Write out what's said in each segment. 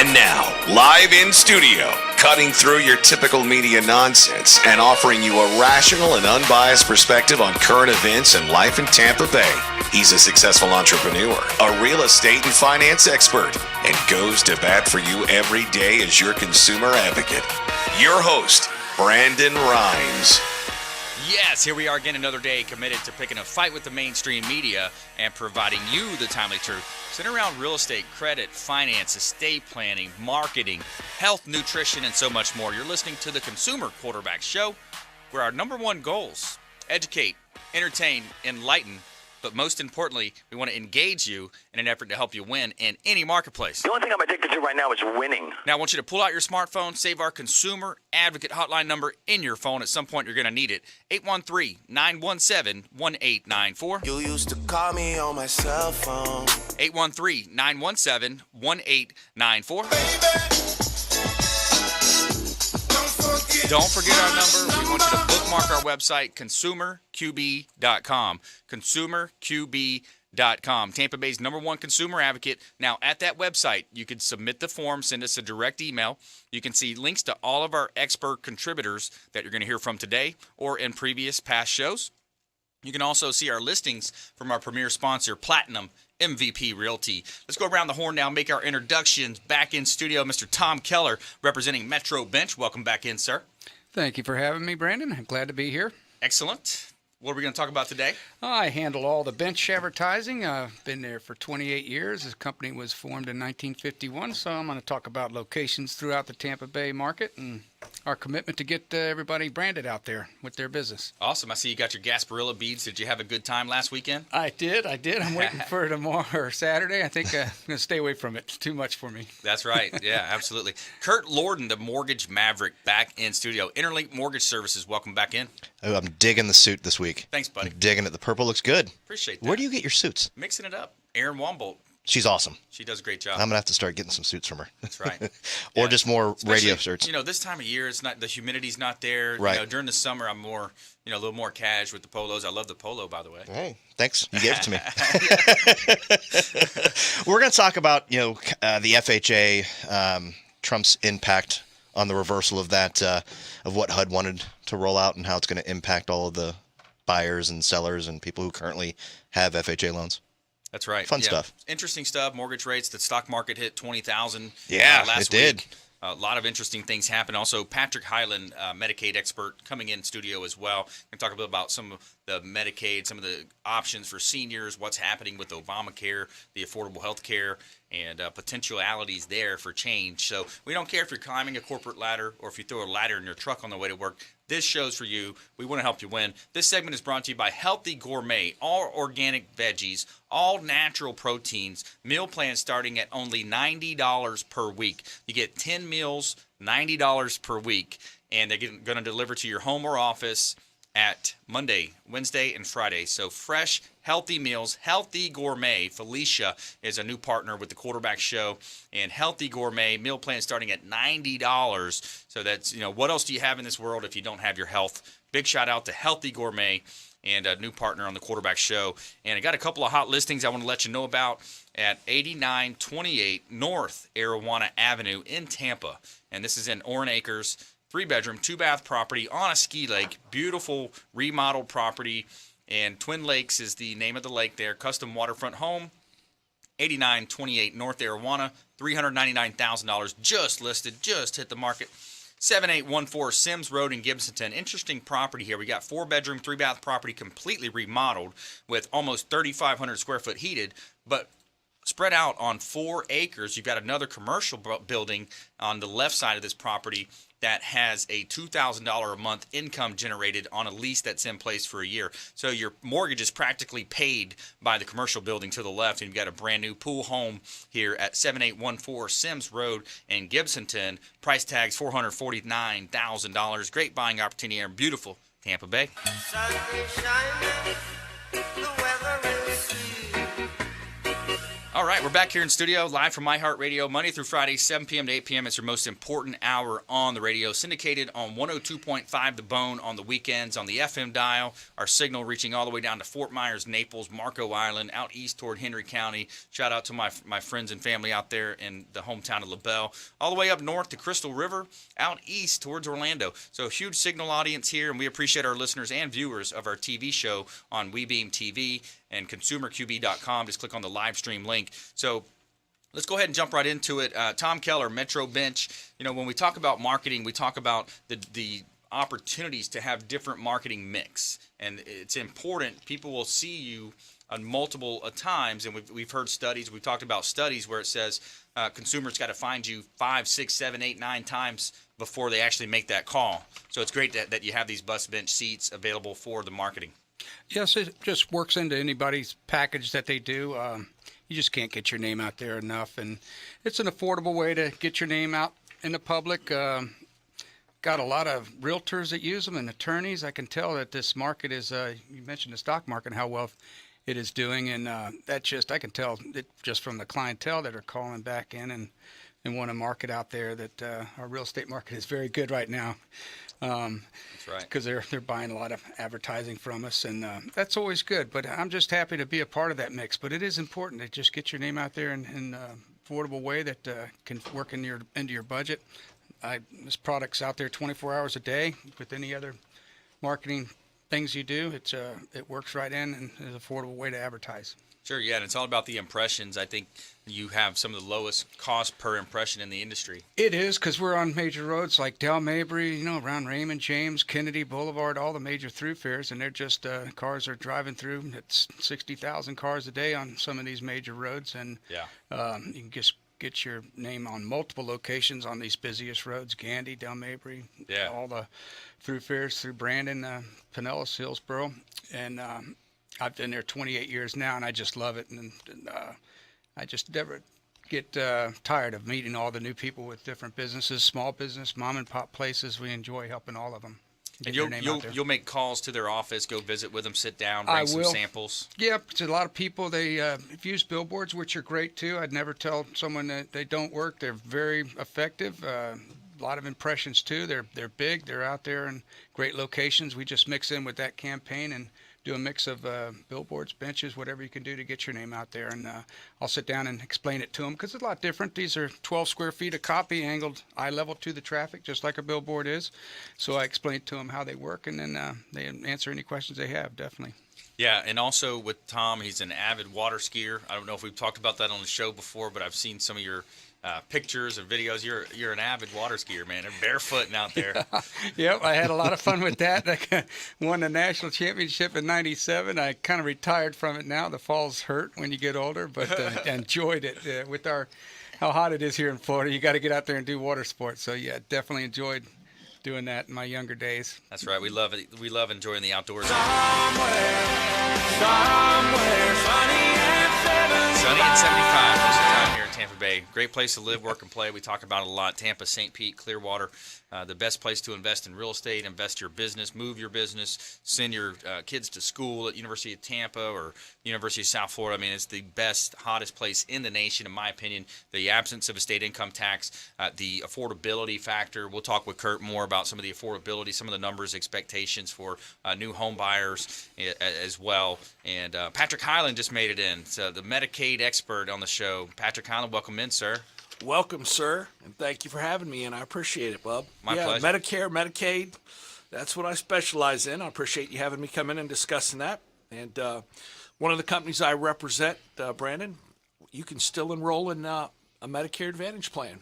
And now, live in studio, cutting through your typical media nonsense and offering you a rational and unbiased perspective on current events and life in Tampa Bay. He's a successful entrepreneur, a real estate and finance expert, and goes to bat for you every day as your consumer advocate. Your host, Brandon Rhymes. Yes, here we are again another day committed to picking a fight with the mainstream media and providing you the timely truth centered around real estate, credit, finance, estate planning, marketing, health, nutrition, and so much more. You're listening to the Consumer Quarterback Show, where our number one goals: educate, entertain, enlighten, but most importantly, we want to engage you in an effort to help you win in any marketplace. The only thing I'm addicted to right now is winning. Now, I want you to pull out your smartphone, save our Consumer Advocate hotline number in your phone. At some point, you're going to need it. 813-917-1894. You used to call me on my cell phone. 813-917-1894. Don't forget our number. We want you to bookmark our website, consumerqb.com. Consumerqb.com. Tampa Bay's number one consumer advocate. Now, at that website, you can submit the form, send us a direct email. You can see links to all of our expert contributors that you're going to hear from today or in previous past shows. You can also see our listings from our premier sponsor, Platinum MVP Realty. Let's go around the horn now and make our introductions. Back in studio, Mr. Tom Keller, representing Metro Bench. Welcome back in, sir. Thank you for having me, Brandon. I'm glad to be here. Excellent. What are we going to talk about today? I handle all the bench advertising. I've been there for 28 years. This company was formed in 1951, so I'm going to talk about locations throughout the Tampa Bay market and our commitment to get everybody branded out there with their business. Awesome. I see you got your Gasparilla beads. Did you have a good time last weekend? I did. I'm waiting for tomorrow or Saturday. I think I'm going to stay away from it. It's too much for me. That's right. Yeah, absolutely. Curt Lorden, the mortgage maverick, back in studio. InterLinc Mortgage Services, welcome back in. Oh, I'm digging the suit this week. Thanks, buddy. I'm digging it. The purple looks good. Appreciate that. Where do you get your suits? Mixing it up. Erin Wombolt. She's awesome. She does a great job. I'm going to have to start getting some suits from her. That's right. Or just more Especially, radio shirts. You know, this time of year, it's not, the humidity's not there. Right. You know, during the summer, I'm more, a little more cash with the polos. I love the polo, by the way. Hey, thanks. You gave it to me. We're going to talk about, the FHA, Trump's impact on the reversal of that, of what HUD wanted to roll out and how it's going to impact all of the buyers and sellers and people who currently have FHA loans. That's right. Fun stuff. Interesting stuff. Mortgage rates. The stock market hit 20,000. it last did. Week. A lot of interesting things happened. Also, Patrick Highland, Medicaid expert, coming in studio as well. We're going to talk a bit about some of the Medicaid, some of the options for seniors, what's happening with Obamacare, the affordable health care, and potentialities there for change. So we don't care if you're climbing a corporate ladder or if you throw a ladder in your truck on the way to work. This show's for you. We want to help you win. This segment is brought to you by Healthy Gourmet, all organic veggies, all natural proteins, meal plans starting at only $90 per week. You get 10 meals, $90 per week, and they're going to deliver to your home or office at Monday, Wednesday, and Friday. So fresh, healthy meals, Healthy Gourmet. Felicia is a new partner with the Quarterback Show, and Healthy Gourmet meal plan starting at $90. So that's, what else do you have in this world if you don't have your health? Big shout out to Healthy Gourmet and a new partner on the Quarterback Show. And I got a couple of hot listings I want to let you know about at 8928 North Arowana Avenue in Tampa. And this is in Oran Acres. 3-bedroom, 2-bath property on a ski lake. Beautiful remodeled property. And Twin Lakes is the name of the lake there. Custom waterfront home. 8928 North Arowana. $399,000 just listed. Just hit the market. 7814 Sims Road in Gibsonton. Interesting property here. We got 4-bedroom, 3-bath property completely remodeled with almost 3,500 square foot heated. But spread out on 4 acres, you've got another commercial building on the left side of this property that has a $2,000 a month income generated on a lease that's in place for a year. So your mortgage is practically paid by the commercial building to the left, and you've got a brand new pool home here at 7814 Sims Road in Gibsonton. Price tags $449,000. Great buying opportunity here in beautiful Tampa Bay. Sun is shining, the weather is sweet. All right, we're back here in studio, live from iHeartRadio, Monday through Friday, 7 p.m. to 8 p.m. It's your most important hour on the radio, syndicated on 102.5 The Bone on the weekends on the FM dial. Our signal reaching all the way down to Fort Myers, Naples, Marco Island, out east toward Henry County. Shout out to my friends and family out there in the hometown of LaBelle. All the way up north to Crystal River, out east towards Orlando. So a huge signal audience here, and we appreciate our listeners and viewers of our TV show on WeBeam TV and consumerqb.com. Just click on the live stream link. So let's go ahead and jump right into it. Tom Keller, Metro Bench. You know, when we talk about marketing, we talk about the opportunities to have different marketing mix. And it's important. People will see you on multiple times, and we've heard studies. We've talked about studies where it says consumers got to find you 5, 6, 7, 8, 9 times before they actually make that call. So it's great that you have these bus bench seats available for the marketing. Yes, it just works into anybody's package that they do. You just can't get your name out there enough, and it's an affordable way to get your name out in the public. Got a lot of realtors that use them and attorneys. I can tell that this market is, you mentioned the stock market, how well it is doing, and I can tell it just from the clientele that are calling back in and want to market out there that our real estate market is very good right now. That's right. Because they're buying a lot of advertising from us, and that's always good. But I'm just happy to be a part of that mix. But it is important to just get your name out there in an affordable way that can work into your budget. This product's out there 24 hours a day. With any other marketing things you do, it works right in and is an affordable way to advertise. Sure, yeah, and it's all about the impressions. I think you have some of the lowest cost per impression in the industry. It is, because we're on major roads like Del Mabry, around Raymond James, Kennedy Boulevard, all the major thoroughfares, and they're just cars are driving through. It's 60,000 cars a day on some of these major roads, and you can just get your name on multiple locations on these busiest roads: Gandy, Del Mabry, all the thoroughfares through Brandon, Pinellas, Hillsborough, and I've been there 28 years now, and I just love it, and I just never get tired of meeting all the new people with different businesses, small business, mom and pop places. We enjoy helping all of them. And you'll make calls to their office, go visit with them, sit down, bring some samples. Yeah, a lot of people, they have used billboards, which are great too. I'd never tell someone that they don't work. They're very effective. A lot of impressions too. They're big. They're out there in great locations. We just mix in with that campaign and do a mix of billboards, benches, whatever you can do to get your name out there. And I'll sit down and explain it to them, because it's a lot different. These are 12 square feet of copy angled eye level to the traffic, just like a billboard is. So I explain to them how they work, and then they answer any questions they have, definitely. Yeah, and also with Tom, he's an avid water skier. I don't know if we've talked about that on the show before, but I've seen some of your pictures and videos. You're an avid water skier, man. They're barefooting out there. Yep, I had a lot of fun with that. I won the national championship in '97. I kind of retired from it now. The falls hurt when you get older, but enjoyed it. With how hot it is here in Florida, you got to get out there and do water sports. So yeah, definitely enjoyed doing that in my younger days. That's right. We love it. We love enjoying the outdoors. Sunny and 75 most of the time here in Tampa Bay. Great place to live, work, and play. We talk about it a lot. Tampa, St. Pete, Clearwater, the best place to invest in real estate, invest your business, move your business, send your kids to school at University of Tampa or University of South Florida. I mean, it's the best, hottest place in the nation, in my opinion. The absence of a state income tax, the affordability factor. We'll talk with Curt more about some of the affordability, some of the numbers, expectations for new home buyers as well. And Patrick Highland just made it in, so the Medicaid expert on the show. Patrick Highland, welcome in, sir. Welcome, sir, and thank you for having me, and I appreciate it, Bub. My pleasure. Medicare, Medicaid, that's what I specialize in. I appreciate you having me come in and discussing that. And one of the companies I represent, Brandon, you can still enroll in a Medicare Advantage plan.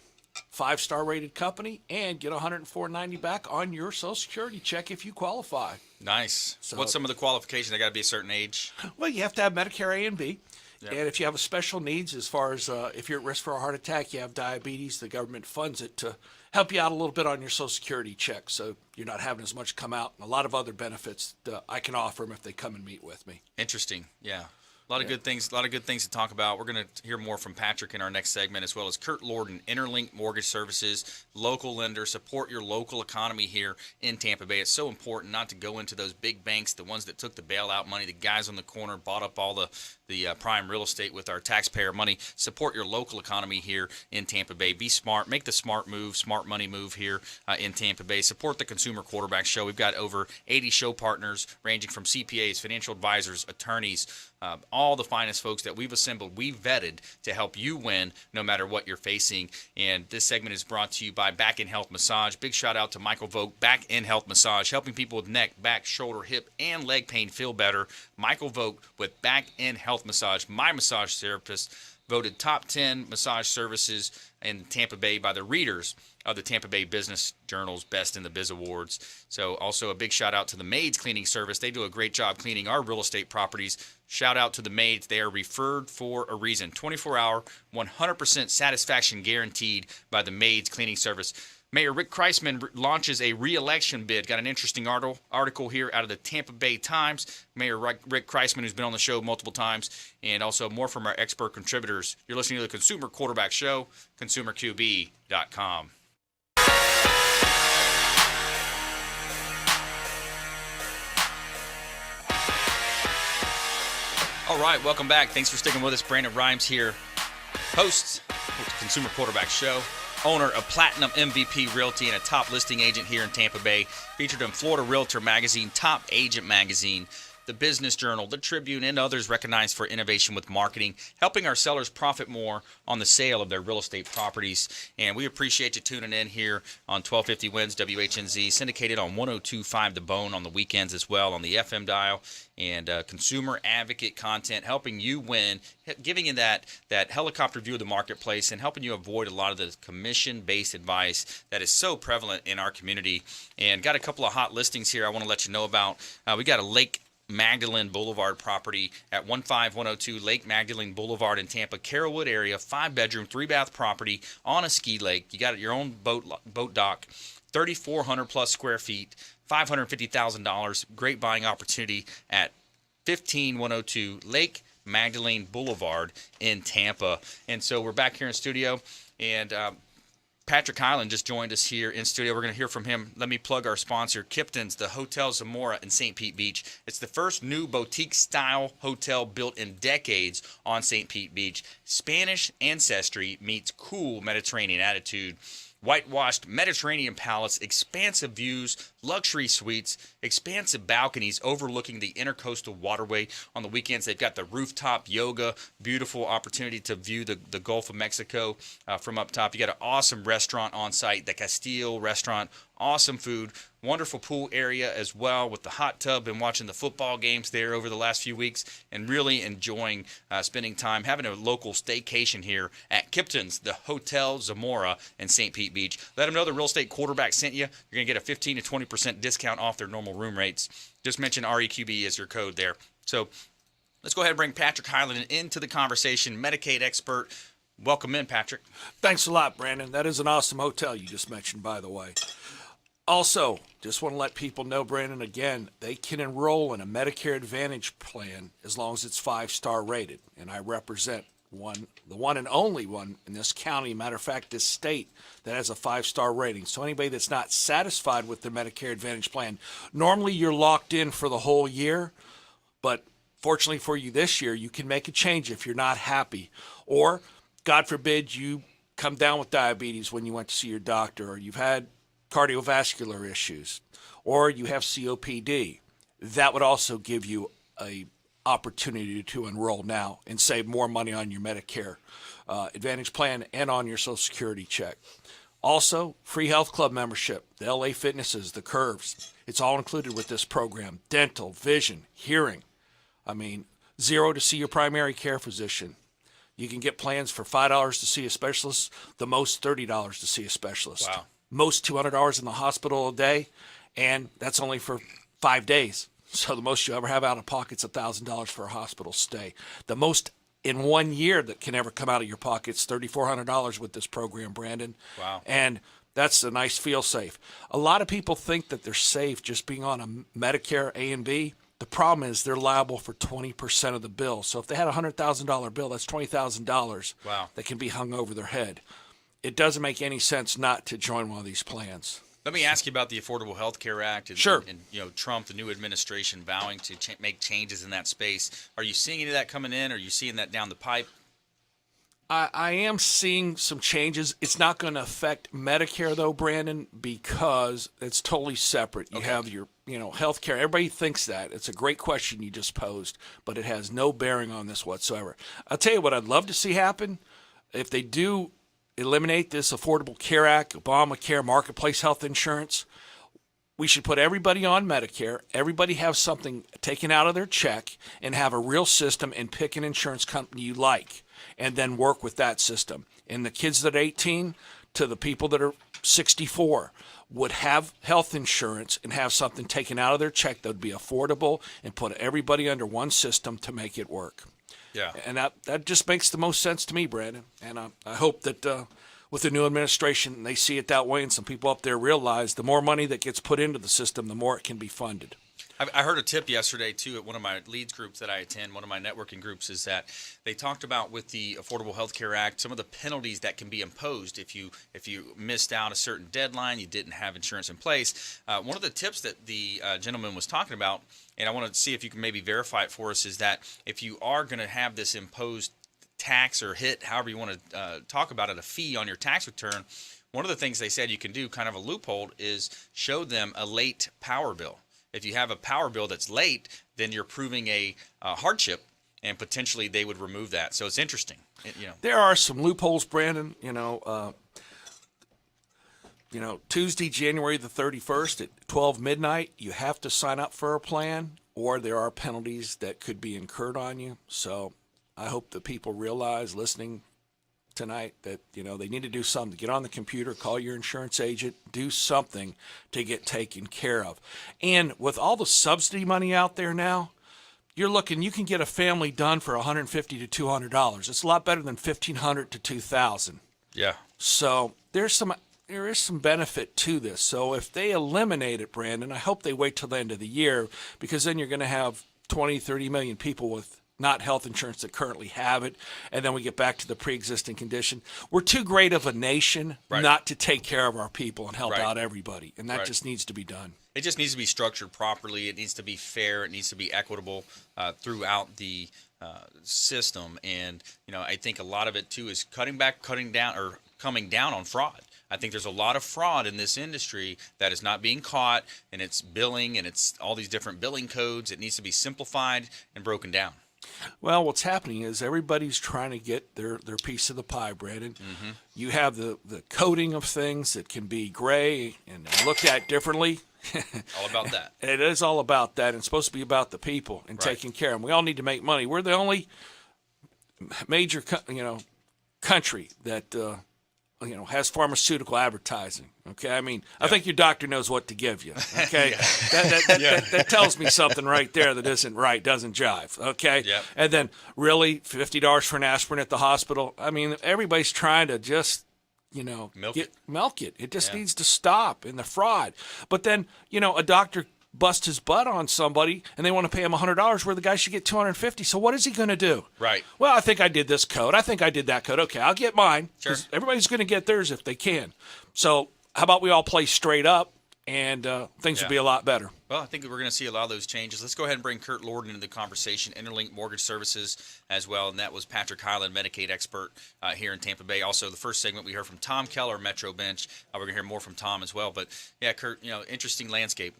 5-star rated company, and get $104.90 back on your Social Security check if you qualify. Nice. So, what's some of the qualifications? They got to be a certain age. Well, you have to have Medicare A and B. Yep. And if you have a special needs, as far as if you're at risk for a heart attack, you have diabetes, the government funds it to help you out a little bit on your Social Security check, so you're not having as much come out, and a lot of other benefits that I can offer them if they come and meet with me. Interesting, yeah. A lot of good things. A lot of good things to talk about. We're going to hear more from Patrick in our next segment, as well as Curt Lorden, InterLinc Mortgage Services, local lender. Support your local economy here in Tampa Bay. It's so important not to go into those big banks, the ones that took the bailout money, the guys on the corner bought up all the prime real estate with our taxpayer money. Support your local economy here in Tampa Bay. Be smart. Make the smart move, smart money move here in Tampa Bay. Support the Consumer Quarterback Show. We've got over 80 show partners ranging from CPAs, financial advisors, attorneys, all the finest folks that we've assembled, we've vetted to help you win no matter what you're facing. And this segment is brought to you by Back in Health Massage. Big shout out to Michael Vogt, Back in Health Massage, helping people with neck, back, shoulder, hip, and leg pain feel better. Michael Vogt with Back in Health Massage, my massage therapist, voted top 10 massage services in Tampa Bay by the readers of the Tampa Bay Business Journal's Best in the Biz Awards. So also a big shout out to the Maids Cleaning Service. They do a great job cleaning our real estate properties. Shout out to the maids. They are referred for a reason. 24-hour, 100% satisfaction guaranteed by the Maids Cleaning Service. Mayor Rick Kreisman launches a re-election bid. Got an interesting article here out of the Tampa Bay Times. Mayor Rick Kreisman, who's been on the show multiple times, and also more from our expert contributors. You're listening to the Consumer Quarterback Show, ConsumerQB.com. All right, welcome back. Thanks for sticking with us. Brandon Rhymes here, host of the Consumer Quarterback Show, owner of Platinum MVP Realty and a top listing agent here in Tampa Bay, featured in Florida Realtor Magazine, Top Agent Magazine, the Business Journal, the Tribune, and others recognized for innovation with marketing, helping our sellers profit more on the sale of their real estate properties. And we appreciate you tuning in here on 1250 Wins WHNZ, syndicated on 102.5 The Bone on the weekends as well on the FM dial, and consumer advocate content, helping you win, giving you that helicopter view of the marketplace and helping you avoid a lot of the commission-based advice that is so prevalent in our community. And got a couple of hot listings here I want to let you know about. We got a Lake Magdalene Boulevard property at 15102 Lake Magdalene Boulevard in Tampa, Carrollwood area, 5-bedroom, 3-bath property on a ski lake. You got your own boat dock, 3,400 plus square feet, $550,000. Great buying opportunity at 15102 Lake Magdalene Boulevard in Tampa. And so we're back here in studio, and Patrick Highland just joined us here in studio. We're going to hear from him. Let me plug our sponsor, Kipton's, the Hotel Zamora in St. Pete Beach. It's the first new boutique-style hotel built in decades on St. Pete Beach. Spanish ancestry meets cool Mediterranean attitude. Whitewashed Mediterranean palace, expansive views, luxury suites, expansive balconies overlooking the intercoastal waterway. On the weekends, they've got the rooftop yoga, beautiful opportunity to view the Gulf of Mexico from up top. You got an awesome restaurant on site, the Castile restaurant, awesome food, wonderful pool area as well with the hot tub. Been watching the football games there over the last few weeks and really enjoying spending time, having a local staycation here at Kipton's, the Hotel Zamora in St. Pete Beach. Let them know the real estate quarterback sent you. You're going to get a 15 to 20% discount off their normal room rates. Just mention REQB as your code there. So let's go ahead and bring Patrick Highland into the conversation, Medicaid expert. Welcome in, Patrick. Thanks a lot, Brandon. That is an awesome hotel you just mentioned, by the way. Also, just want to let people know, Brandon, again, they can enroll in a Medicare Advantage plan as long as it's 5-star rated. And I represent the one and only one in this county, matter of fact, this state, that has a 5-star rating. So anybody that's not satisfied with their Medicare Advantage plan, normally you're locked in for the whole year, but fortunately for you this year, you can make a change if you're not happy. Or, God forbid, you come down with diabetes when you went to see your doctor, or you've had cardiovascular issues, or you have COPD. That would also give you a opportunity to enroll now and save more money on your Medicare Advantage plan and on your Social Security check. Also, free health club membership, the LA Fitnesses, the Curves. It's all included with this program. Dental, vision, hearing. I mean, $0 to see your primary care physician. You can get plans for $5 to see a specialist, the most $30 to see a specialist. Wow. Most $200 in the hospital a day, and that's only for 5 days. So the most you ever have out of pocket is $1,000 for a hospital stay. The most in 1 year that can ever come out of your pocket is $3,400 with this program, Brandon. Wow. And that's a nice feel safe. A lot of people think that they're safe just being on a Medicare A and B. The The problem is they're liable for 20% of the bill. So if they had a $100,000 bill, that's $20,000 Wow. that can be hung over their head. It doesn't make any sense not to join one of these plans. Let me ask you about the Affordable Health Care Act and, Sure. and Trump, the new administration, vowing to make changes in that space. Are you seeing any of that coming in? Are you seeing that down the pipe? I am seeing some changes. It's not going to affect Medicare, though, Brandon, because it's totally separate. You have your, health care. Everybody thinks that. It's a great question you just posed, but it has no bearing on this whatsoever. I'll tell you what I'd love to see happen. If they do eliminate this Affordable Care Act, Obamacare, marketplace health insurance, we should put everybody on Medicare, everybody have something taken out of their check, and have a real system and pick an insurance company you like, and then work with that system. And the kids that are 18 to the people that are 64 would have health insurance and have something taken out of their check that would be affordable and put everybody under one system to make it work. Yeah. And that just makes the most sense to me, Brandon. And I hope that with the new administration, they see it that way, and some people up there realize the more money that gets put into the system, the more it can be funded. I heard a tip yesterday, too, at one of my leads groups that I attend, one of my networking groups, is that they talked about with the Affordable Health Care Act, some of the penalties that can be imposed if you missed out a certain deadline, you didn't have insurance in place. One of the tips that the gentleman was talking about, and I want to see if you can maybe verify it for us, is that if you are going to have this imposed tax or hit, however you want to talk about it, a fee on your tax return, one of the things they said you can do, kind of a loophole, is show them a late power bill. If you have a power bill that's late, then you're proving a hardship, and potentially they would remove that. So it's interesting. There are some loopholes, Brandon. Tuesday, January the 31st at 12 midnight, you have to sign up for a plan, or there are penalties that could be incurred on you. So I hope that people realize listening tonight that they need to do something. Get on the computer, call your insurance agent, do something to get taken care of. And with all the subsidy money out there now, you can get a family done for $150 to $200. It's a lot better than $1,500 to $2,000. Yeah. So there is some benefit to this. So if they eliminate it, Brandon, I hope they wait till the end of the year, because then you're going to have 20, 30 million people with not health insurance that currently have it, and then we get back to the pre-existing condition. We're too great of a nation not to take care of our people and help out everybody, and that just needs to be done. It just needs to be structured properly. It needs to be fair. It needs to be equitable throughout the system. And, I think a lot of it, too, is coming down on fraud. I think there's a lot of fraud in this industry that is not being caught, and it's billing, and it's all these different billing codes. It needs to be simplified and broken down. Well, what's happening is everybody's trying to get their piece of the pie, Brandon. Mm-hmm. You have the coding of things that can be gray and looked at differently. All about that. It is all about that. And it's supposed to be about the people and taking care of them. We all need to make money. We're the only major country that has pharmaceutical advertising. Okay, I mean, I think your doctor knows what to give you. Okay, that tells me something right there that isn't right, doesn't jive. Okay, and then really $50 for an aspirin at the hospital. I mean, everybody's trying to just milk it. It just needs to stop in the fraud. But then a doctor bust his butt on somebody and they want to pay him $100 where the guy should get $250. So what is he going to do? Right. Well, I think I did this code. I think I did that code. Okay, I'll get mine. Sure. Everybody's going to get theirs if they can. So how about we all play straight up and things will be a lot better. Well, I think we're going to see a lot of those changes. Let's go ahead and bring Curt Lorden into the conversation, InterLinc Mortgage Services as well, and that was Patrick Highland, Medicaid expert here in Tampa Bay. Also, the first segment we heard from Tom Keller, Metro Bench. We're going to hear more from Tom as well. But, yeah, Curt, interesting landscape.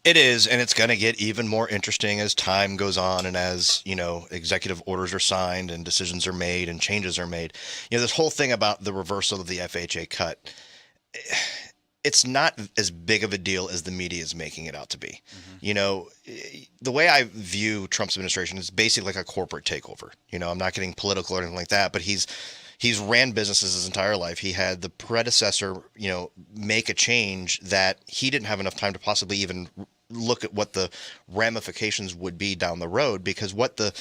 It is, and it's going to get even more interesting as time goes on and as, executive orders are signed and decisions are made and changes are made. This whole thing about the reversal of the FHA cut, it's not as big of a deal as the media is making it out to be. Mm-hmm. The way I view Trump's administration is basically like a corporate takeover. I'm not getting political or anything like that, but he's ran businesses his entire life. He had the predecessor, make a change that he didn't have enough time to possibly even look at what the ramifications would be down the road, because what the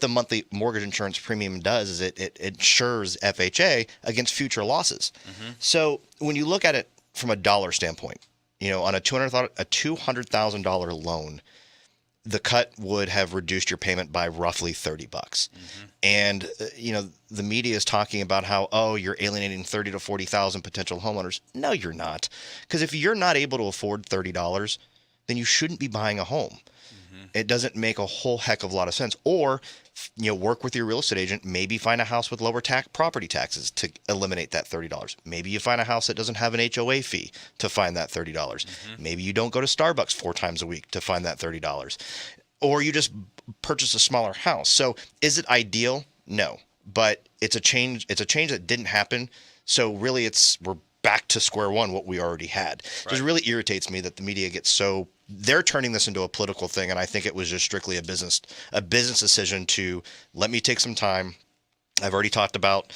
monthly mortgage insurance premium does is it insures FHA against future losses. Mm-hmm. So when you look at it from a dollar standpoint, on a $200,000 loan, the cut would have reduced your payment by roughly $30. And the media is talking about how, oh, you're alienating 30 to 40,000 potential homeowners. No, you're not. Because if you're not able to afford $30, then you shouldn't be buying a home. It doesn't make a whole heck of a lot of sense. Or, work with your real estate agent, maybe find a house with lower property taxes to eliminate that $30. Maybe you find a house that doesn't have an HOA fee to find that $30. Maybe you don't go to Starbucks 4 times a week to find that $30. Or you just purchase a smaller house. So is it ideal? No. But it's a change. It's a change that didn't happen. So really we're back to square one, what we already had. Right. It just really irritates me that the media gets so, they're turning this into a political thing, and I think it was just strictly a business decision to let me take some time. I've already talked about,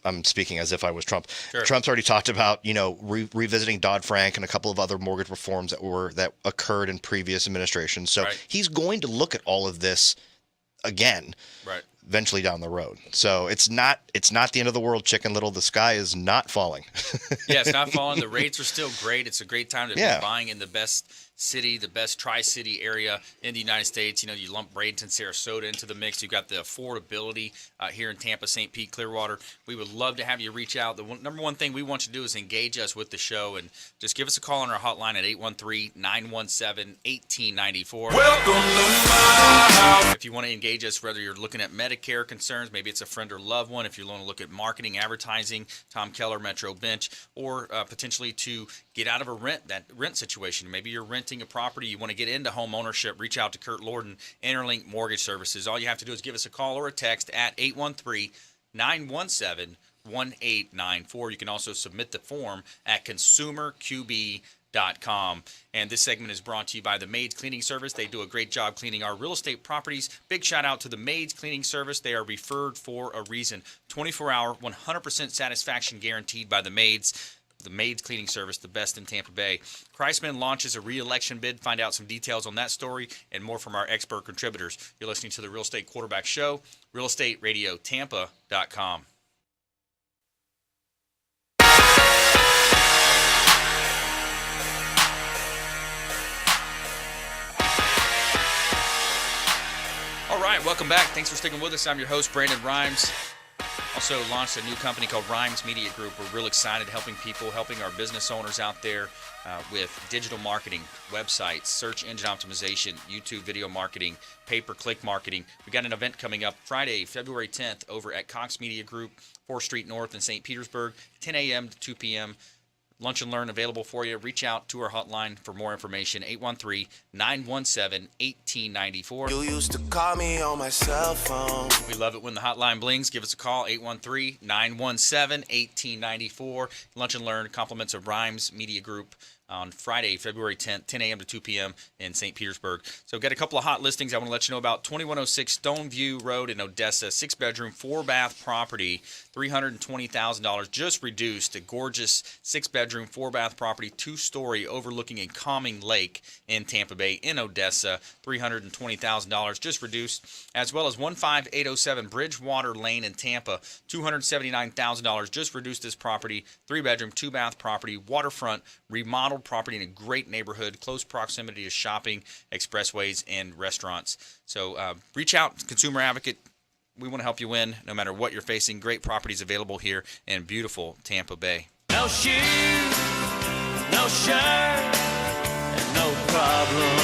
I'm speaking as if I was Trump. Sure. Trump's already talked about, revisiting Dodd-Frank and a couple of other mortgage reforms that occurred in previous administrations. So he's going to look at all of this again. Right. Eventually down the road. So it's not the end of the world, Chicken Little. The sky is not falling. Yeah, it's not falling. The rates are still great. It's a great time to be buying in the best city, the best tri-city area in the United States. You lump Bradenton, Sarasota into the mix. You've got the affordability here in Tampa, St. Pete, Clearwater. We would love to have you reach out. The number one thing we want you to do is engage us with the show, and just give us a call on our hotline at 813-917-1894. Welcome to my house. If you want to engage us, whether you're looking at MediCare concerns, maybe it's a friend or loved one, if you want to look at marketing, advertising, Tom Keller, Metro Bench, or potentially to get out of that rent situation. Maybe you're renting a property, you want to get into home ownership, reach out to Curt Lorden, InterLinc Mortgage Services. All you have to do is give us a call or a text at 813-917-1894. You can also submit the form at consumerqb.com. And this segment is brought to you by the Maids Cleaning Service. They do a great job cleaning our real estate properties. Big shout out to the Maids Cleaning Service. They are referred for a reason. 24-hour, 100% satisfaction guaranteed by the Maids. The Maids Cleaning Service, the best in Tampa Bay. Kreisman launches a re-election bid. Find out some details on that story and more from our expert contributors. You're listening to the Real Estate Quarterback Show, realestateradiotampa.com. All right, welcome back. Thanks for sticking with us. I'm your host, Brandon Rhymes. Also launched a new company called Rhymes Media Group. We're real excited helping our business owners out there with digital marketing, websites, search engine optimization, YouTube video marketing, pay-per-click marketing. We got an event coming up Friday, February 10th over at Cox Media Group, 4th Street North in St. Petersburg, 10 a.m. to 2 p.m. Lunch and Learn available for you. Reach out to our hotline for more information, 813-917-1894. You used to call me on my cell phone. We love it when the hotline blings. Give us a call, 813-917-1894. Lunch and Learn, compliments of Rhymes Media Group on Friday, February 10th, 10 a.m. to 2 p.m. in St. Petersburg. So got a couple of hot listings I want to let you know about. 2106 Stoneview Road in Odessa, 6-bedroom, 4-bath property, $320,000, just reduced. A gorgeous 6-bedroom, 4-bath property, 2-story, overlooking a calming lake in Tampa Bay in Odessa, $320,000, just reduced. As well as 15807 Bridgewater Lane in Tampa, $279,000, just reduced this property, 3-bedroom, 2-bath property, waterfront, remodeled property in a great neighborhood, close proximity to shopping, expressways, and restaurants. So reach out, Consumer Advocate. We want to help you win no matter what you're facing. Great properties available here in beautiful Tampa Bay. No shoes, no shirt, and no problem.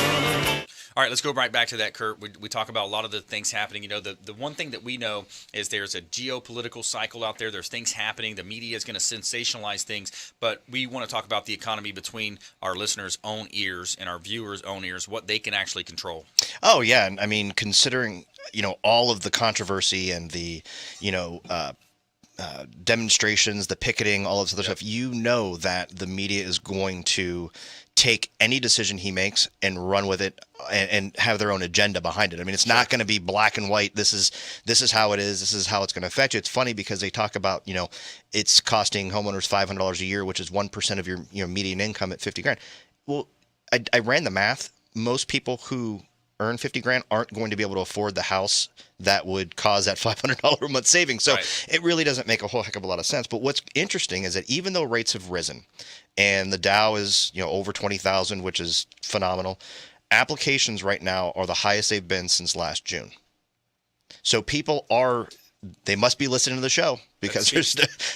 All right, let's go right back to that, Curt. We talk about a lot of the things happening. The one thing that we know is there's a geopolitical cycle out there. There's things happening. The media is going to sensationalize things. But we want to talk about the economy between our listeners' own ears and our viewers' own ears, what they can actually control. Oh, yeah. I mean, considering, all of the controversy and the, demonstrations, the picketing, all of this other stuff, that the media is going to take any decision he makes and run with it and have their own agenda behind it. I mean, it's not going to be black and white. This is how it is. This is how it's going to affect you. It's funny because they talk about, it's costing homeowners $500 a year, which is 1% of your median income at $50,000. Well, I ran the math. Most people who earn $50,000 aren't going to be able to afford the house that would cause that $500 a month savings. So It really doesn't make a whole heck of a lot of sense. But what's interesting is that even though rates have risen and the Dow is, over 20,000, which is phenomenal, applications right now are the highest they've been since last June. So people they must be listening to the show because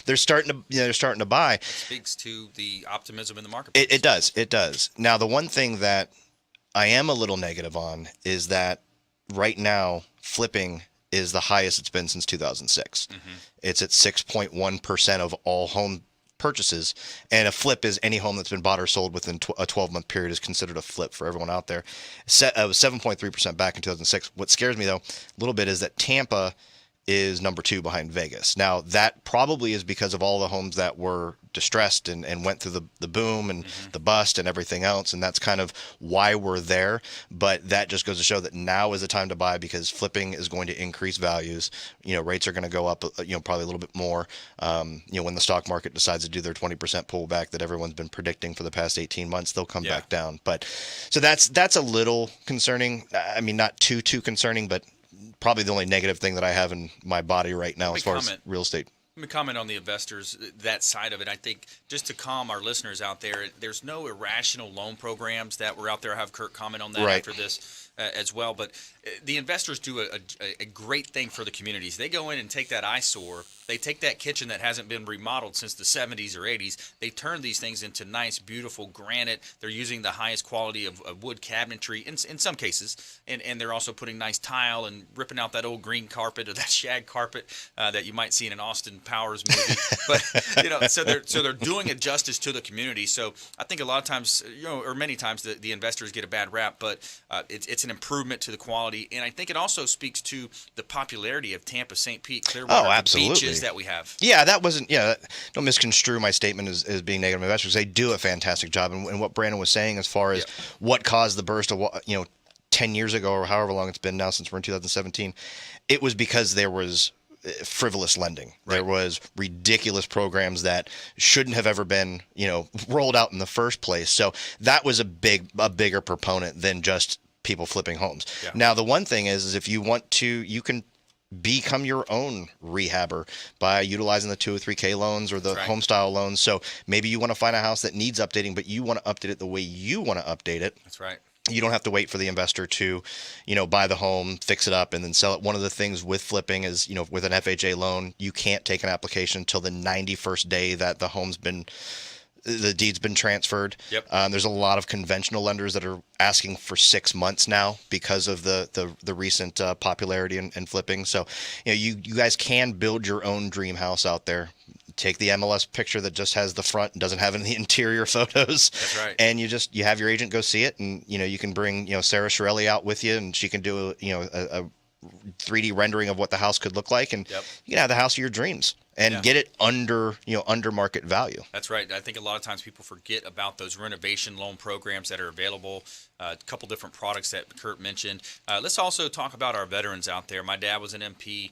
they're starting to buy. It speaks to the optimism in the market. It does. Now, the one thing that I am a little negative on is that right now flipping is the highest it's been since 2006. It's at 6.1% of all home purchases, and a flip is any home that's been bought or sold within a 12-month period is considered a flip for everyone out there. It was 7.3% back in 2006. What scares me though a little bit is that Tampa is number 2 behind Vegas. Now, that probably is because of all the homes that were distressed and went through the boom and the bust and everything else, and that's kind of why we're there. But that just goes to show that now is the time to buy because flipping is going to increase values. Rates are going to go up, probably a little bit more, when the stock market decides to do their 20% pullback that everyone's been predicting for the past 18 months, they'll come back down. But so that's a little concerning. I mean, not too concerning, but probably the only negative thing that I have in my body right now as far as real estate. Let me comment on the investors, that side of it. I think just to calm our listeners out there, there's no irrational loan programs that were out there. I'll have Curt comment on that after this as well. But the investors do a great thing for the communities. They go in and take that eyesore. They take that kitchen that hasn't been remodeled since the 70s or 80s. They turn these things into nice, beautiful granite. They're using the highest quality of wood cabinetry in some cases. And they're also putting nice tile and ripping out that old green carpet or that shag carpet that you might see in an Austin Powers movie. But, so they're doing a justice to the community. So I think a lot of times, or many times, the investors get a bad rap, but it's an improvement to the quality. And I think it also speaks to the popularity of Tampa, St. Pete, Clearwater, the beaches that we have. Yeah, that wasn't. Yeah, don't misconstrue my statement as being negative investors. They do a fantastic job, and what Brandon was saying as far as what caused the burst of 10 years ago or however long it's been now since we're in 2017, it was because there was frivolous lending. Right. There was ridiculous programs that shouldn't have ever been rolled out in the first place. So that was a bigger proponent than just people flipping homes. Yeah. Now the one thing is if you want to, you can become your own rehabber by utilizing the 203K loans or the home style loans. So maybe you want to find a house that needs updating, but you want to update it the way you want to update it. That's right. You don't have to wait for the investor to, buy the home, fix it up, and then sell it. One of the things with flipping is, with an FHA loan, you can't take an application until the 91st day that the deed's been transferred. Yep. There's a lot of conventional lenders that are asking for 6 months now because of the recent popularity in flipping. So, you guys can build your own dream house out there. Take the MLS picture that just has the front and doesn't have any interior photos. That's right. And you have your agent go see it, and you can bring Sarah Shirelli out with you, and she can do a 3D rendering of what the house could look like, and you can have the house of your dreams and get it under market value. That's right. I think a lot of times people forget about those renovation loan programs that are available. A couple different products that Curt mentioned. Let's also talk about our veterans out there. My dad was an MP.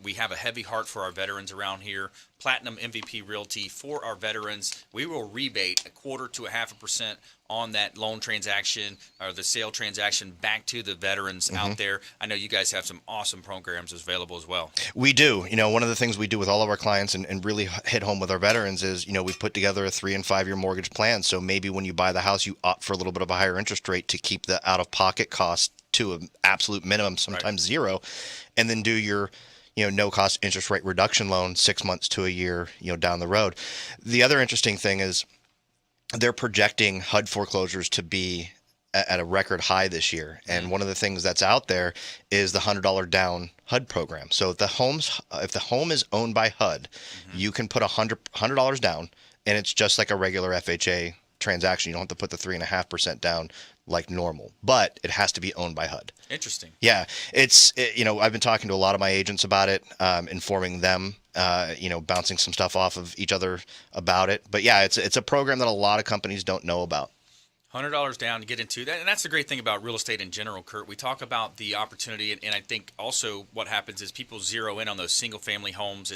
We have a heavy heart for our veterans around here. Platinum MVP Realty for our veterans. We will rebate 1/4 to 0.5% on that loan transaction or the sale transaction back to the veterans out there. I know you guys have some awesome programs available as well. We do. One of the things we do with all of our clients and really hit home with our veterans is, we put together a 3 and 5 year mortgage plan. So maybe when you buy the house, you opt for a little bit of a higher interest rate to keep the out-of-pocket cost to an absolute minimum, sometimes zero, and then do your no-cost interest rate reduction loan 6 months to a year down the road. The other interesting thing is they're projecting HUD foreclosures to be at a record high this year, and one of the things that's out there is the $100 down HUD program. So if the home is owned by HUD, you can put $100 down, and it's just like a regular FHA transaction. You don't have to put the 3.5% down like normal, but it has to be owned by HUD. Interesting. Yeah, I've been talking to a lot of my agents about it, informing them, bouncing some stuff off of each other about it. But yeah, it's a program that a lot of companies don't know about. $100 down to get into that. And that's the great thing about real estate in general, Curt. We talk about the opportunity, and I think also what happens is people zero in on those single-family homes.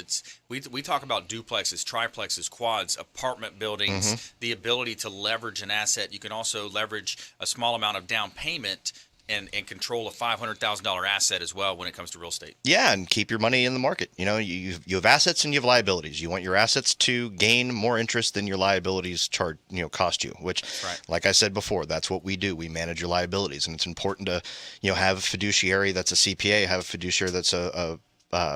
We talk about duplexes, triplexes, quads, apartment buildings, the ability to leverage an asset. You can also leverage a small amount of down payment and control a $500,000 asset as well when it comes to real estate. Yeah, and keep your money in the market. You know, you have assets and you have liabilities. You want your assets to gain more interest than your liabilities cost you, which, right. Like I said before, that's what we do. We manage your liabilities, and it's important to, have a fiduciary that's a CPA, have a fiduciary that's a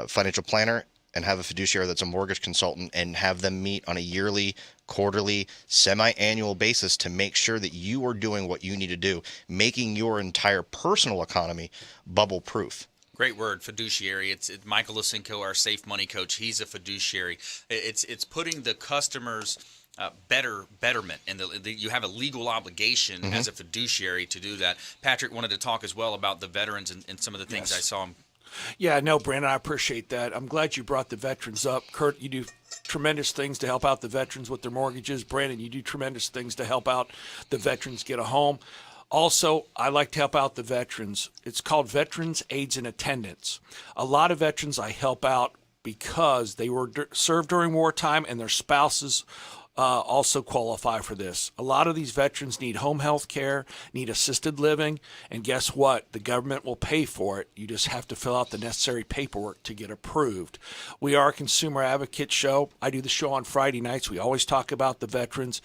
financial planner, and have a fiduciary that's a mortgage consultant, and have them meet on a yearly, quarterly, semi-annual basis to make sure that you are doing what you need to do, making your entire personal economy bubble-proof. Great word, fiduciary. It's Michael Lisinko, our safe money coach. He's a fiduciary. It's putting the customers betterment, and you have a legal obligation as a fiduciary to do that. Patrick wanted to talk as well about the veterans and some of the things I saw him. Yeah, no, Brandon, I appreciate that. I'm glad you brought the veterans up. Curt, you do tremendous things to help out the veterans with their mortgages. Brandon, you do tremendous things to help out the veterans get a home. Also, I like to help out the veterans. It's called Veterans Aids and Attendance. A lot of veterans I help out because they were served during wartime and their spouses also qualify for this. A lot of these veterans need home health care, need assisted living, and guess what? The government will pay for it. You just have to fill out the necessary paperwork to get approved. We are a consumer advocate show. I do the show on Friday nights. We always talk about the veterans.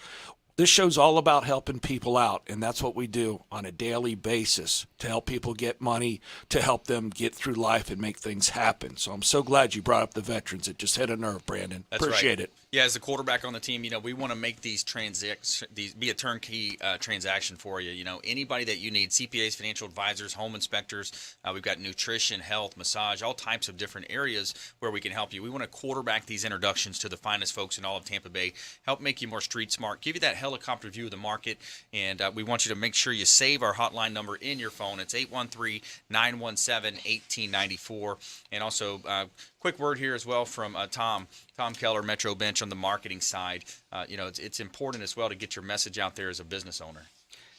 This show's all about helping people out, and that's what we do on a daily basis to help people get money, to help them get through life and make things happen. So I'm so glad you brought up the veterans. It just hit a nerve, Brandon. That's Appreciate right. it. Yeah, as the quarterback on the team, we want to make these be a turnkey transaction for you. Anybody that you need, CPAs, financial advisors, home inspectors. We've got nutrition, health, massage, all types of different areas where we can help you. We want to quarterback these introductions to the finest folks in all of Tampa Bay, help make you more street smart, give you that helicopter view of the market, and we want you to make sure you save our hotline number in your phone. It's 813-917-1894. And also, quick word here as well from Tom Keller, Metro Bench on the marketing side. It's important as well to get your message out there as a business owner.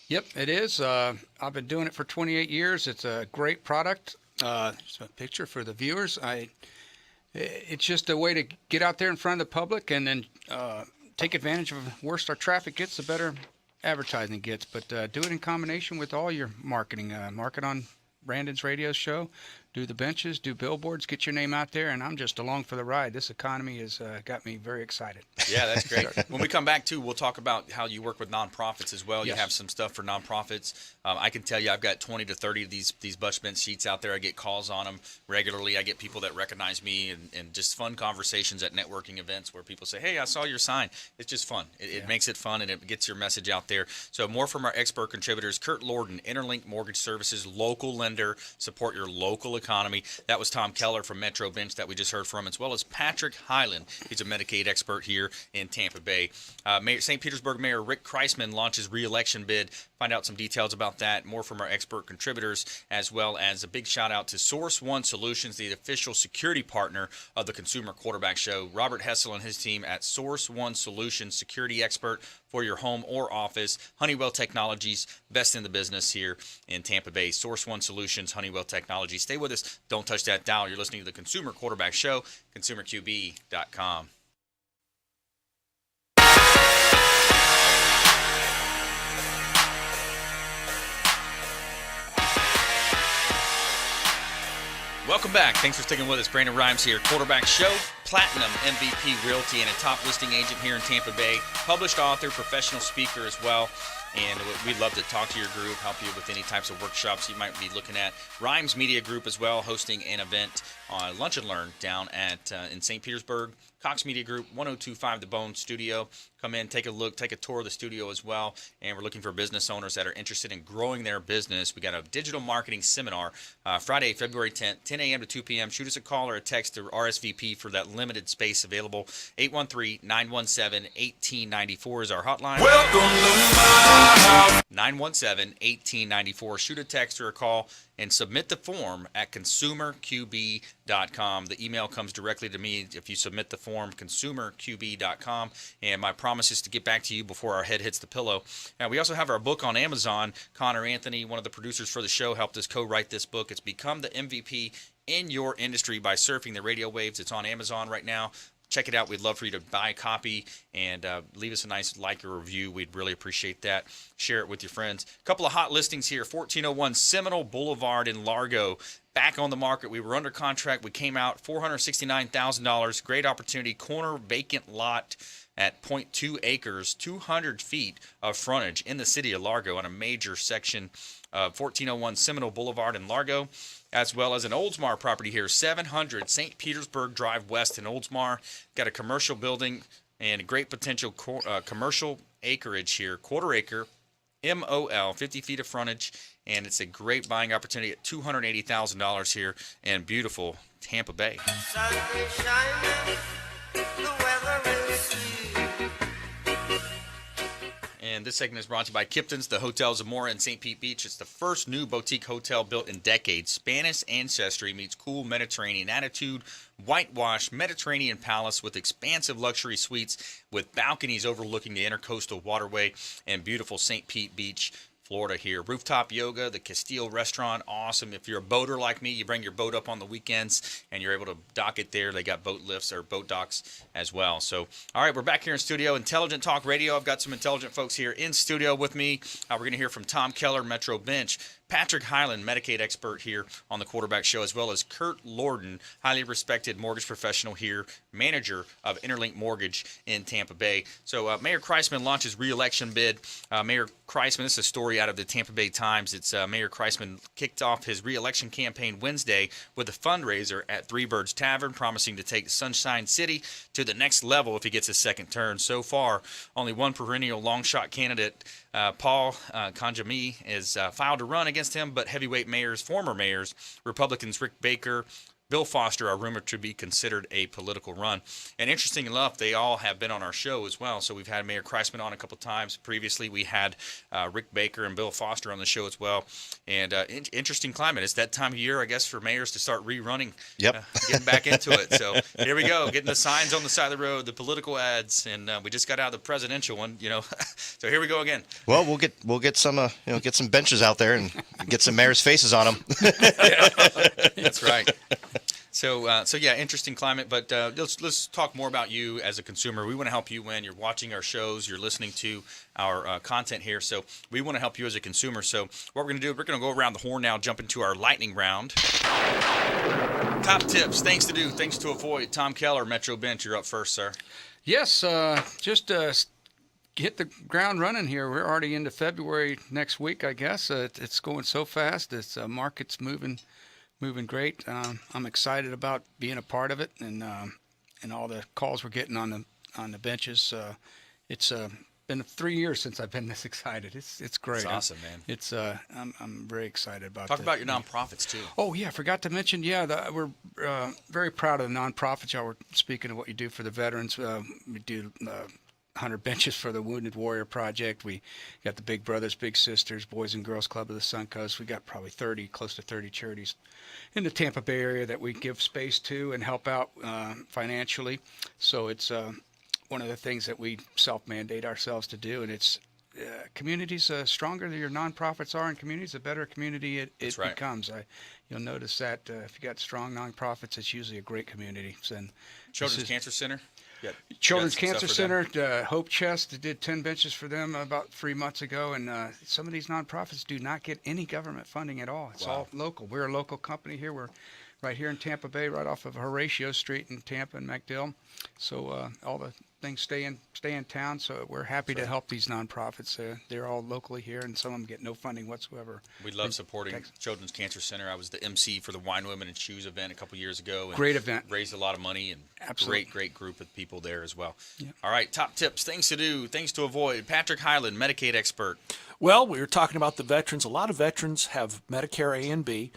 Yep, it is. I've been doing it for 28 years. It's a great product. Just a picture for the viewers. It's just a way to get out there in front of the public and then take advantage of the worse our traffic gets, the better advertising gets. But do it in combination with all your marketing. Market on Brandon's radio show. Do the benches, do billboards, get your name out there, and I'm just along for the ride. This economy has got me very excited. Yeah, that's great. When we come back, too, we'll talk about how you work with nonprofits as well. Yes. You have some stuff for nonprofits. I can tell you I've got 20 to 30 of these Bush Bench sheets out there. I get calls on them regularly. I get people that recognize me and just fun conversations at networking events where people say, hey, I saw your sign. It's just fun. It makes it fun, and it gets your message out there. So more from our expert contributors. Curt Lorden, InterLinc Mortgage Services, local lender, support your local economy. That was Tom Keller from Metro Bench that we just heard from, as well as Patrick Highland. He's a Medicaid expert here in Tampa Bay. St. Petersburg Mayor Rick Kreisman launches re-election bid. Find out some details about that. More from our expert contributors, as well as a big shout out to Source One Solutions, the official security partner of the Consumer Quarterback Show. Robert Hessel and his team at Source One Solutions, security expert for your home or office. Honeywell Technologies, best in the business here in Tampa Bay. Source One Solutions, Honeywell Technologies. Stay with us. Don't touch that dial. You're listening to the Consumer Quarterback Show, consumerqb.com. Welcome back. Thanks for sticking with us. Brandon Rhymes here. Quarterback Show, Platinum MVP Realty, and a top listing agent here in Tampa Bay. Published author, professional speaker as well. And we'd love to talk to your group, help you with any types of workshops you might be looking at. Rhymes Media Group as well, hosting an event on Lunch and Learn down at in St. Petersburg. Cox Media Group, 1025 The Bone Studio. Come in, take a look, take a tour of the studio as well. And we're looking for business owners that are interested in growing their business. We got a digital marketing seminar Friday, February 10th, 10 a.m. to 2 p.m. Shoot us a call or a text to RSVP for that limited space available. 813-917-1894 is our hotline. Welcome to my house. 917-1894. Shoot a text or a call and submit the form at consumerqb.com. The email comes directly to me if you submit the form, consumerqb.com. And my promise is to get back to you before our head hits the pillow. Now, we also have our book on Amazon. Connor Anthony, one of the producers for the show, helped us co-write this book. It's Become the MVP in Your Industry by Surfing the Radio Waves. It's on Amazon right now. check it out. We'd love for you to buy a copy and leave us a nice like or review. We'd really appreciate that. Share it with your friends. A couple of hot listings here. 1401 Seminole Boulevard in Largo. Back on the market. We were under contract. We came out $469,000. Great opportunity. Corner vacant lot at 0.2 acres, 200 feet of frontage in the city of Largo on a major section of 1401 Seminole Boulevard in Largo, as well as an Oldsmar property here, 700 St. Petersburg Drive West in Oldsmar. Got a commercial building and a great potential commercial acreage here, quarter acre, MOL, 50 feet of frontage, and it's a great buying opportunity at $280,000 here in beautiful Tampa Bay. Sun is shining, the weather is sweet. And this segment is brought to you by Kipton's, the Hotel Zamora in St. Pete Beach. It's the first new boutique hotel built in decades. Spanish ancestry meets cool Mediterranean attitude. Whitewashed Mediterranean palace with expansive luxury suites with balconies overlooking the intercoastal waterway and beautiful St. Pete Beach, Florida here. Rooftop yoga, the Castile restaurant, awesome. If you're a boater like me, you bring your boat up on the weekends and you're able to dock it there. They got boat lifts or boat docks as well. So, all right, we're back here in studio. Intelligent Talk Radio. I've got some intelligent folks here in studio with me. We're going to hear from Tom Keller, Metro Bench. Patrick Highland, Medicaid expert here on the Quarterback Show, as well as Curt Lorden, highly respected mortgage professional here, manager of InterLinc Mortgage in Tampa Bay. So Mayor Kreisman launches re-election bid. Mayor Kreisman, this is a story out of the Tampa Bay Times. It's Mayor Kreisman kicked off his re-election campaign Wednesday with a fundraiser at Three Birds Tavern, promising to take Sunshine City to the next level if he gets his second term. So far, only one perennial long shot candidate, Paul Kanjami, is filed to run against him, but heavyweight former mayors, Republicans Rick Baker, Bill Foster are rumored to be considered a political run. And interesting enough, they all have been on our show as well. So we've had Mayor Kreisman on a couple times. Previously, we had Rick Baker and Bill Foster on the show as well. And interesting climate. It's that time of year, I guess, for mayors to start rerunning, getting back into it. So here we go, getting the signs on the side of the road, the political ads, and we just got out of the presidential one, So here we go again. Well, we'll get some get some benches out there and get some mayors' faces on them. That's right. So yeah, interesting climate, but let's talk more about you as a consumer. We want to help you win. You're watching our shows, you're listening to our content here, so we want to help you as a consumer. So what we're going to do, we're going to go around the horn now, jump into our lightning round. Top tips, things to do, things to avoid. Tom Keller, Metro Bench, you're up first, sir. Yes, just hit the ground running here. We're already into February next week, I guess. It's going so fast. This market's moving great. I'm excited about being a part of it, and all the calls we're getting on the benches. It's been 3 years since I've been this excited. It's great. It's awesome, man. It's I'm very excited about. Talk about your nonprofits too. Oh yeah, I forgot to mention. Yeah, we're very proud of the nonprofits. Y'all were speaking of what you do for the veterans. We do 100 benches for the Wounded Warrior Project. We got the Big Brothers, Big Sisters, Boys and Girls Club of the Suncoast. We got probably close to 30 charities in the Tampa Bay area that we give space to and help out financially. So it's one of the things that we self-mandate ourselves to do, and it's communities, stronger your nonprofits are in communities, the better community it right. becomes. You'll notice that if you got strong nonprofits, it's usually a great community. And Children's Cancer Center? Children's Cancer Center, Hope Chest did 10 benches for them about 3 months ago, and some of these nonprofits do not get any government funding at all. It's all local. We're a local company here. We're right here in Tampa Bay, right off of Horatio Street in Tampa and MacDill. So all the things stay in town. So we're happy to help these nonprofits. They're all locally here, and some of them get no funding whatsoever. We love supporting Children's Cancer Center. I was the MC for the Wine, Women, and Shoes event a couple years ago. And great event. Raised a lot of money, and absolutely great group of people there as well. Yeah. All right, top tips, things to do, things to avoid. Patrick Highland, Medicaid expert. Well, we were talking about the veterans. A lot of veterans have Medicare A and B,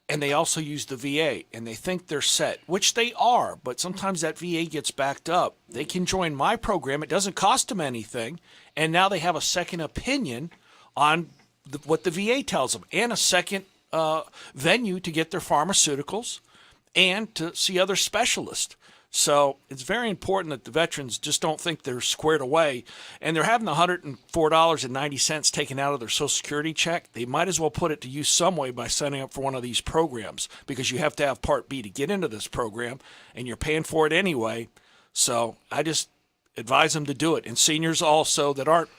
and they also use the VA, and they think they're set, which they are, but sometimes that VA gets backed up. They can join my program. It doesn't cost them anything, and now they have a second opinion on what the VA tells them and a second venue to get their pharmaceuticals and to see other specialists. So it's very important that the veterans just don't think they're squared away, and they're having $104.90 taken out of their Social Security check. They might as well put it to use some way by signing up for one of these programs, because you have to have Part B to get into this program, and you're paying for it anyway. So I just advise them to do it. And seniors also that aren't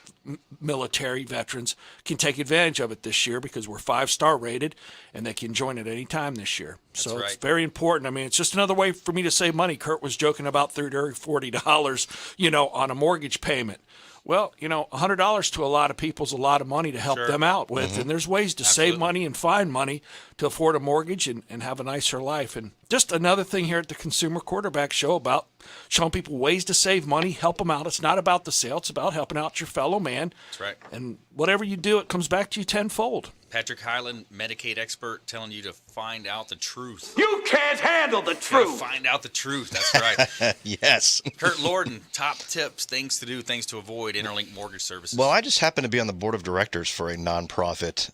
military veterans can take advantage of it this year because we're 5-star rated and they can join at any time this year. So right. it's very important. I mean, it's just another way for me to save money. Kurt was joking about $30 or $40, on a mortgage payment. Well, $100 to a lot of people is a lot of money to help them out with. And there's ways to save money and find money to afford a mortgage and have a nicer life. And just another thing here at the Consumer Quarterback Show about showing people ways to save money, help them out. It's not about the sale. It's about helping out your fellow man. That's right. And whatever you do, it comes back to you tenfold. Patrick Highland, Medicaid expert, telling you to find out the truth. You can't handle the Gotta truth. find out the truth. That's right. Yes. Curt Lorden, top tips, things to do, things to avoid, InterLinc Mortgage Services. Well, I just happen to be on the board of directors for a nonprofit,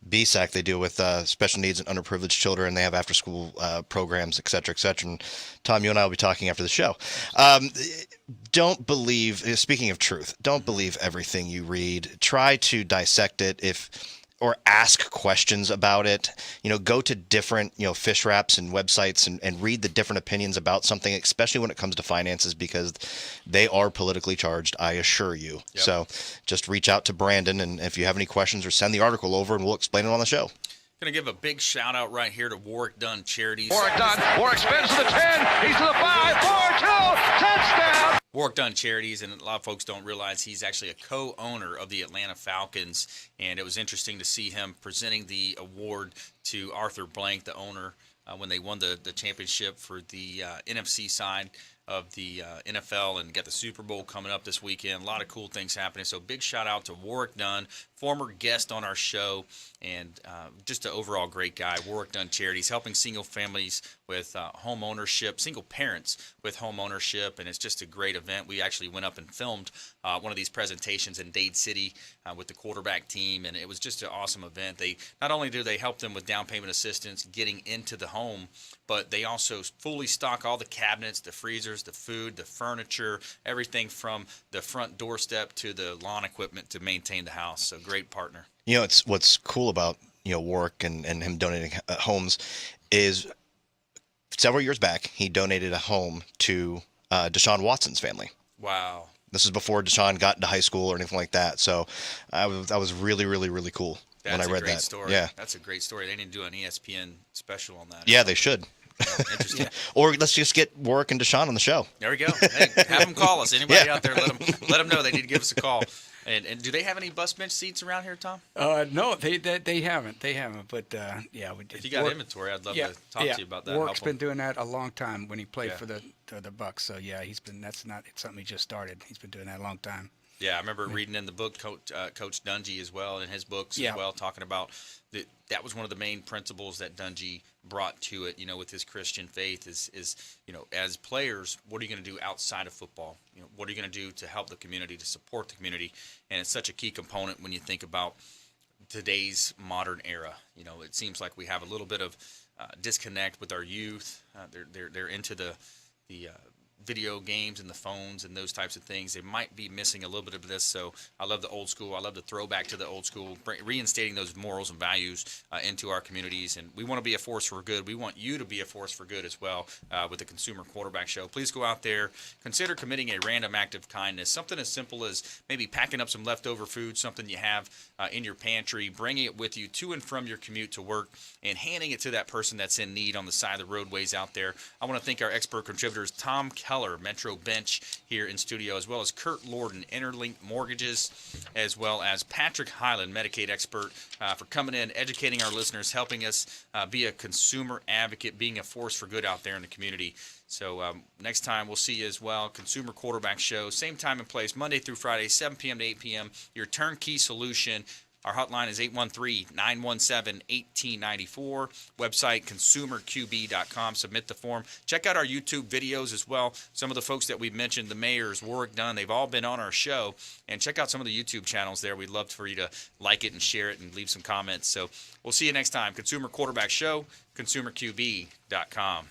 BSAC. They deal with special needs and underprivileged children. They have after-school programs, et cetera, et cetera. And Tom, you and I will be talking after the show. Don't believe, speaking of truth, don't believe everything you read. Try to dissect it or ask questions about it. Go to different, fish wraps and websites and read the different opinions about something, especially when it comes to finances, because they are politically charged, I assure you. Yep. So just reach out to Brandon, and if you have any questions, or send the article over and we'll explain it on the show. Going to give a big shout out right here to Warwick Dunn Charities. Warwick Dunn. Warwick spins to the 10. He's to the 5. 4-2. Touchdown. Warwick Dunn Charities, and a lot of folks don't realize he's actually a co-owner of the Atlanta Falcons, and it was interesting to see him presenting the award to Arthur Blank, the owner, when they won the championship for the NFC side of the NFL and got the Super Bowl coming up this weekend. A lot of cool things happening. So big shout out to Warwick Dunn, former guest on our show, and just an overall great guy. Warwick Dunn Charities, helping single families with home ownership, single parents with home ownership, and it's just a great event. We actually went up and filmed one of these presentations in Dade City with the quarterback team, and it was just an awesome event. They not only do they help them with down payment assistance getting into the home, but they also fully stock all the cabinets, the freezers, the food, the furniture, everything from the front doorstep to the lawn equipment to maintain the house. So great partner. It's what's cool about Warwick and him donating homes is several years back he donated a home to Deshaun Watson's family. Wow. This is before Deshaun got into high school or anything like that. So that was really, really, really cool when I read that. That's a great story. Yeah. That's a great story. They need to do an ESPN special on that. Yeah, they should. Interesting. Yeah. Or let's just get Warwick and Deshaun on the show. There we go. Hey, have them call us. Anybody out there, let them know they need to give us a call. And do they have any bus bench seats around here, Tom? No, they haven't. But yeah, we did. If you got inventory, I'd love to talk to you about that. Warwick's been doing that a long time when he played for the Bucks. So yeah, it's something he just started. He's been doing that a long time. Yeah, I remember reading in the book Coach Dungy as well, in his books as well, talking about that was one of the main principles that Dungy brought to it, with his Christian faith is as players, what are you going to do outside of football? What are you going to do to help the community, to support the community? And it's such a key component when you think about today's modern era. It seems like we have a little bit of disconnect with our youth. They're into the video games and the phones and those types of things. They might be missing a little bit of this. So I love the old school. I love the throwback to the old school, reinstating those morals and values into our communities. And we want to be a force for good. We want you to be a force for good as well with the Consumer Quarterback Show. Please go out there, consider committing a random act of kindness, something as simple as maybe packing up some leftover food, something you have in your pantry, bringing it with you to and from your commute to work, and handing it to that person that's in need on the side of the roadways out there. I want to thank our expert contributors, Tom Keller, Metro Bench here in studio, as well as Curt Lorden, InterLinc Mortgages, as well as Patrick Highland, Medicaid expert, for coming in, educating our listeners, helping us be a consumer advocate, being a force for good out there in the community. So next time we'll see you as well. Consumer Quarterback Show, same time and place, Monday through Friday, 7 p.m. to 8 p.m. Your turnkey solution. Our hotline is 813-917-1894. Website, consumerqb.com. Submit the form. Check out our YouTube videos as well. Some of the folks that we've mentioned, the mayors, Warwick Dunn, they've all been on our show. And check out some of the YouTube channels there. We'd love for you to like it and share it and leave some comments. So we'll see you next time. Consumer Quarterback Show, consumerqb.com.